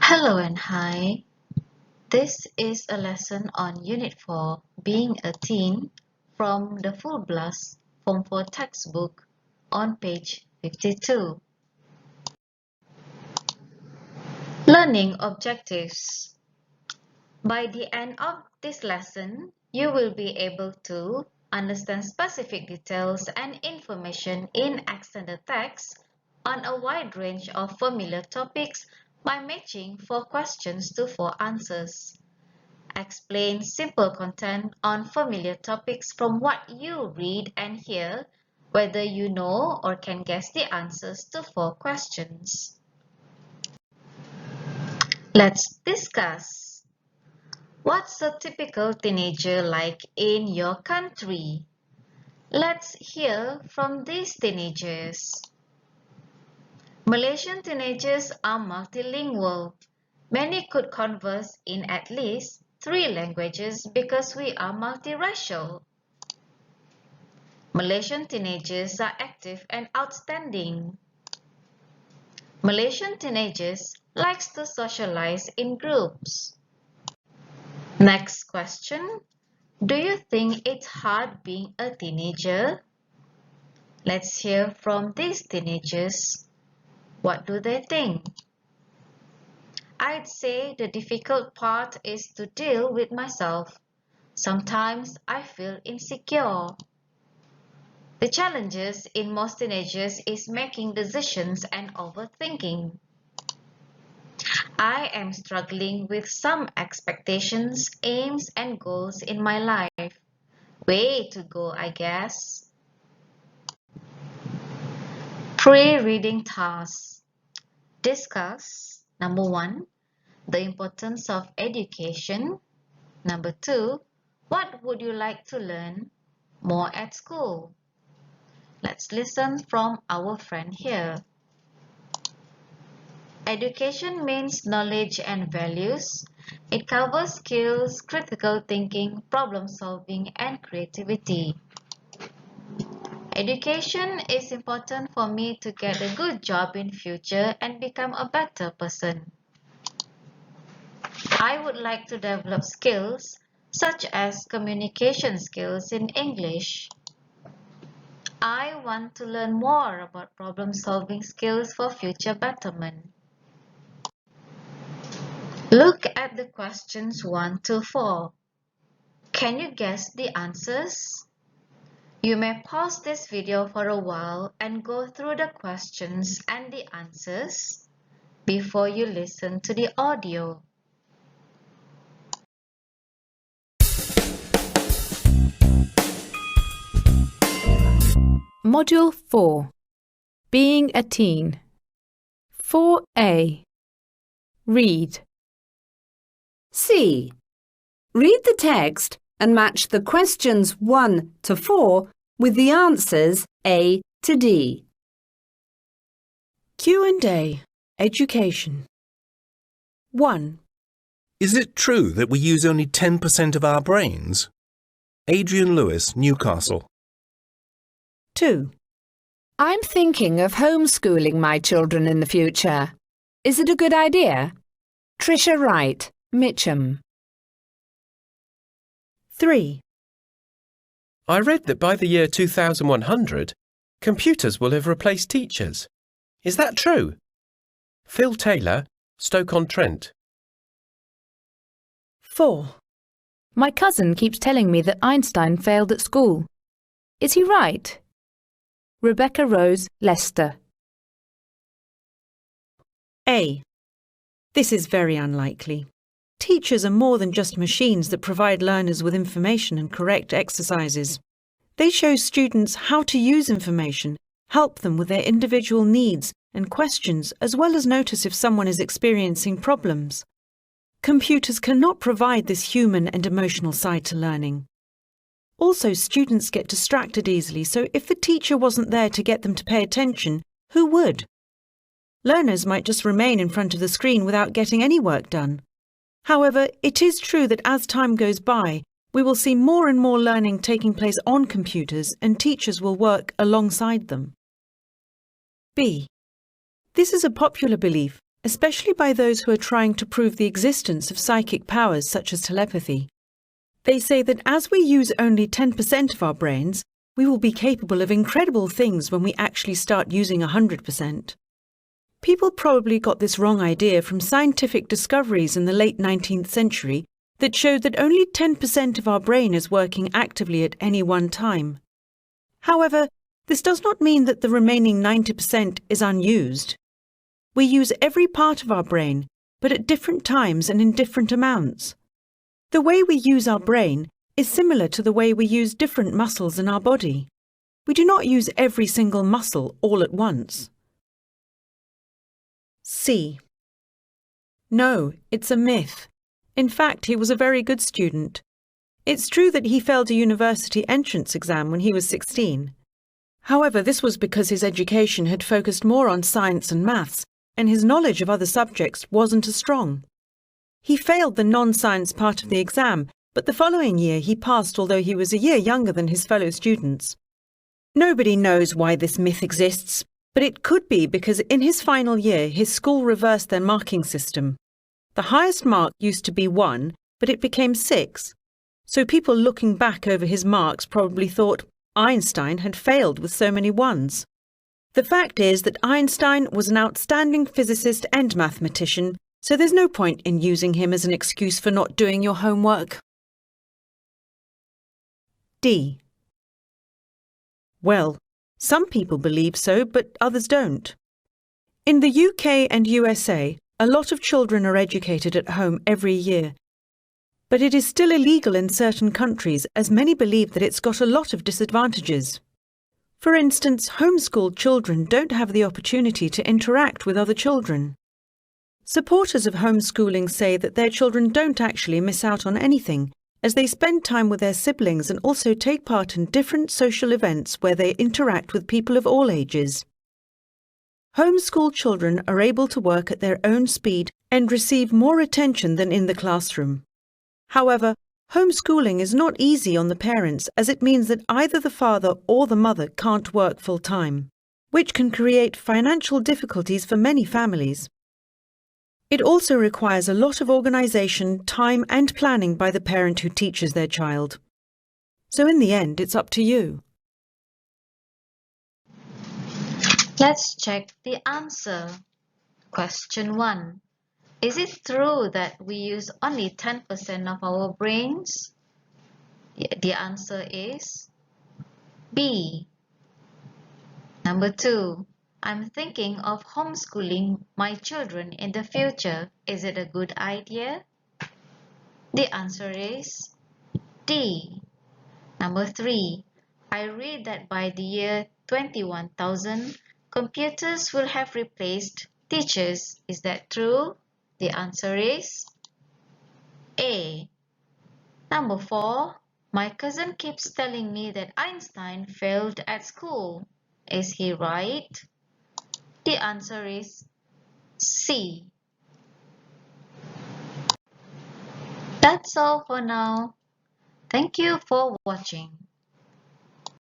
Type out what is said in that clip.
Hello and hi. This is a lesson on Unit 4, Being a Teen, from the Full Blast Form 4 textbook on page 52. Learning Objectives. By the end of this lesson, you will be able to understand specific details and information in extended text on a wide range of familiar topics by matching 4 questions to 4 answers. Explain simple content on familiar topics from what you read and hear, whether you know or can guess the answers to 4 questions. Let's discuss. What's a typical teenager like in your country? Let's hear from these teenagers. Malaysian teenagers are multilingual. Many could converse in at least 3 languages because we are multiracial. Malaysian teenagers are active and outstanding. Malaysian teenagers likes to socialize in groups. Next question. Do you think it's hard being a teenager? Let's hear from these teenagers. What do they think? I'd say the difficult part is to deal with myself. Sometimes I feel insecure. The challenges in most teenagers is making decisions and overthinking. I am struggling with some expectations, aims, and goals in my life. Way to go, I guess. Pre-reading tasks. Discuss. Number 1. The importance of education. Number 2. What would you like to learn more at school? Let's listen from our friend here. Education means knowledge and values. It covers skills, critical thinking, problem solving, and creativity. Education is important for me to get a good job in future and become a better person. I would like to develop skills such as communication skills in English. I want to learn more about problem-solving skills for future betterment. Look at the questions 1 to 4. Can you guess the answers? You may pause this video for a while and go through the questions and the answers before you listen to the audio. Module 4. Being a Teen. 4A. Read. C. Read the text and match the questions 1 to 4 with the answers A to D. Q&A. Education. 1. Is it true that we use only 10% of our brains? Adrian Lewis, Newcastle. 2. I'm thinking of homeschooling my children in the future. Is it a good idea? Tricia Wright, Mitcham. 3. I read that by the year 2100, computers will have replaced teachers. Is that true? Phil Taylor, Stoke-on-Trent. 4. My cousin keeps telling me that Einstein failed at school. Is he right? Rebecca Rose, Leicester. A. This is very unlikely. Teachers are more than just machines that provide learners with information and correct exercises. They show students how to use information, help them with their individual needs and questions, as well as notice if someone is experiencing problems. Computers cannot provide this human and emotional side to learning. Also, students get distracted easily, so if the teacher wasn't there to get them to pay attention, who would? Learners might just remain in front of the screen without getting any work done. However, it is true that as time goes by, we will see more and more learning taking place on computers and teachers will work alongside them. B. This is a popular belief especially by those who are trying to prove the existence of psychic powers such as telepathy. They say that as we use only 10% of our brains, we will be capable of incredible things when we actually start using 100%. People probably got this wrong idea from scientific discoveries in the late 19th century that showed that only 10% of our brain is working actively at any one time. However, this does not mean that the remaining 90% is unused. We use every part of our brain, but at different times and in different amounts. The way we use our brain is similar to the way we use different muscles in our body. We do not use every single muscle all at once. C. No, it's a myth. In fact, he was a very good student. It's true that he failed a university entrance exam when he was 16. However, this was because his education had focused more on science and maths, and his knowledge of other subjects wasn't as strong. He failed the non-science part of the exam, but the following year he passed, although he was a year younger than his fellow students. Nobody knows why this myth exists, but it could be because in his final year his school reversed their marking system. The highest mark used to be 1, but it became 6. So people looking back over his marks probably thought Einstein had failed with so many 1s. The fact is that Einstein was an outstanding physicist and mathematician, so there's no point in using him as an excuse for not doing your homework. D. Well, some people believe so, but others don't. In the UK and USA, a lot of children are educated at home every year. But it is still illegal in certain countries, as many believe that it's got a lot of disadvantages. For instance, homeschooled children don't have the opportunity to interact with other children. Supporters of homeschooling say that their children don't actually miss out on anything, as they spend time with their siblings and also take part in different social events where they interact with people of all ages. Homeschool children are able to work at their own speed and receive more attention than in the classroom. However, homeschooling is not easy on the parents, as it means that either the father or the mother can't work full-time, which can create financial difficulties for many families. It also requires a lot of organisation, time and planning by the parent who teaches their child. So in the end, it's up to you. Let's check the answer. Question 1. Is it true that we use only 10% of our brains? The answer is B. Number 2. I'm thinking of homeschooling my children in the future. Is it a good idea? The answer is D. Number 3. I read that by the year 21,000, computers will have replaced teachers. Is that true? The answer is A. Number 4. My cousin keeps telling me that Einstein failed at school. Is he right? The answer is C. That's all for now. Thank you for watching.